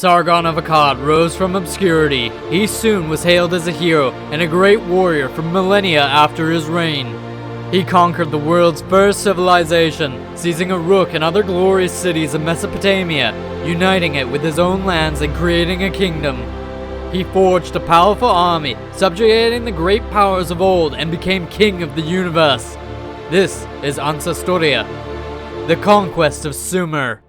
Sargon of Akkad rose from obscurity. He soon was hailed as a hero and a great warrior for millennia after his reign. He conquered the world's first civilization, seizing Uruk and other glorious cities of Mesopotamia, uniting it with his own lands and creating a kingdom. He forged a powerful army, subjugating the great powers of old, and became king of the universe. This is Ancestria, the conquest of Sumer.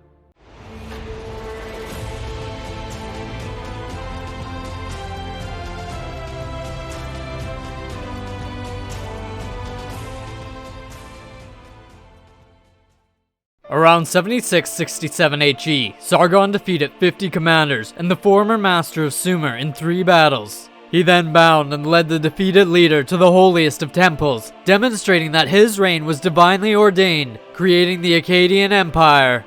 Around 7667 HE, Sargon defeated 50 commanders and the former master of Sumer in 3 battles. He then bound and led the defeated leader to the holiest of temples, demonstrating that his reign was divinely ordained, creating the Akkadian Empire.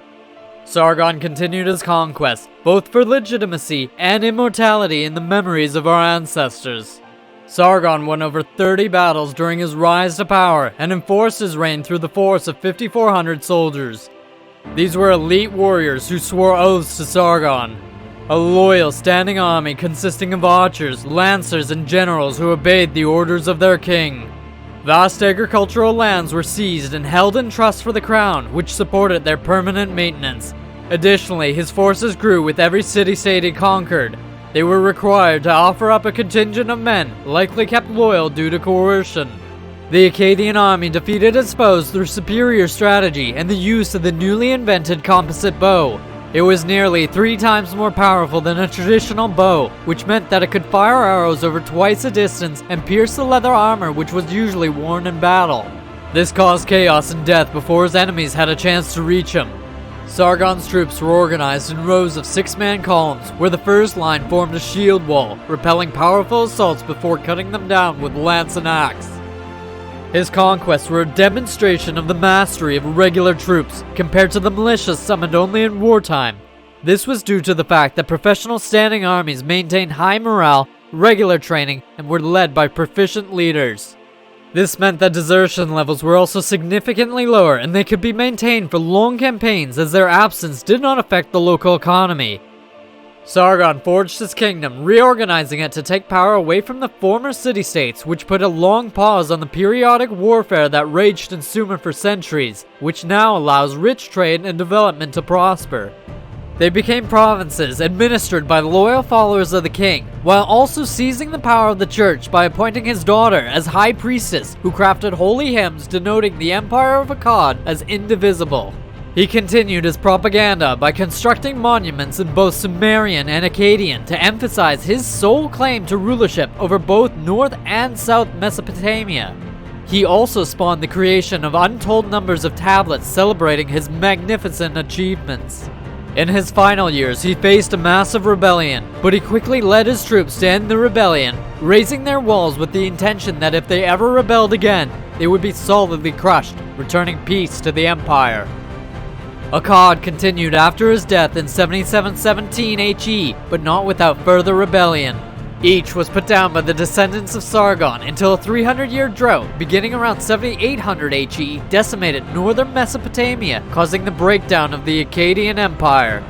Sargon continued his conquest, both for legitimacy and immortality in the memories of our ancestors. Sargon won over 30 battles during his rise to power and enforced his reign through the force of 5,400 soldiers. These were elite warriors who swore oaths to Sargon. A loyal standing army consisting of archers, lancers, and generals who obeyed the orders of their king. Vast agricultural lands were seized and held in trust for the crown, which supported their permanent maintenance. Additionally, his forces grew with every city-state he conquered. They were required to offer up a contingent of men, likely kept loyal due to coercion. The Akkadian army defeated its foes through superior strategy and the use of the newly invented composite bow. It was nearly 3 times more powerful than a traditional bow, which meant that it could fire arrows over twice the distance and pierce the leather armor which was usually worn in battle. This caused chaos and death before his enemies had a chance to reach him. Sargon's troops were organized in rows of 6-man columns, where the first line formed a shield wall, repelling powerful assaults before cutting them down with lance and axe. His conquests were a demonstration of the mastery of regular troops, compared to the militias summoned only in wartime. This was due to the fact that professional standing armies maintained high morale, regular training, and were led by proficient leaders. This meant that desertion levels were also significantly lower, and they could be maintained for long campaigns as their absence did not affect the local economy. Sargon forged his kingdom, reorganizing it to take power away from the former city-states, which put a long pause on the periodic warfare that raged in Sumer for centuries, which now allows rich trade and development to prosper. They became provinces administered by loyal followers of the king, while also seizing the power of the church by appointing his daughter as high priestess, who crafted holy hymns denoting the Empire of Akkad as indivisible. He continued his propaganda by constructing monuments in both Sumerian and Akkadian to emphasize his sole claim to rulership over both North and South Mesopotamia. He also spawned the creation of untold numbers of tablets celebrating his magnificent achievements. In his final years, he faced a massive rebellion, but he quickly led his troops to end the rebellion, raising their walls with the intention that if they ever rebelled again, they would be solidly crushed, returning peace to the empire. Akkad continued after his death in 7717 HE, but not without further rebellion. Each was put down by the descendants of Sargon until a 300-year drought, beginning around 7800 HE, decimated northern Mesopotamia, causing the breakdown of the Akkadian Empire.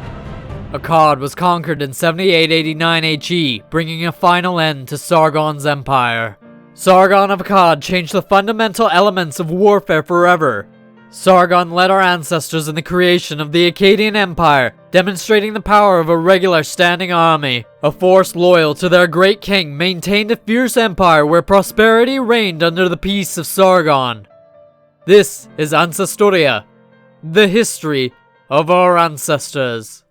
Akkad was conquered in 7889 HE, bringing a final end to Sargon's empire. Sargon of Akkad changed the fundamental elements of warfare forever. Sargon led our ancestors in the creation of the Akkadian Empire, demonstrating the power of a regular standing army. A force loyal to their great king maintained a fierce empire where prosperity reigned under the peace of Sargon. This is Ancestria, the history of our ancestors.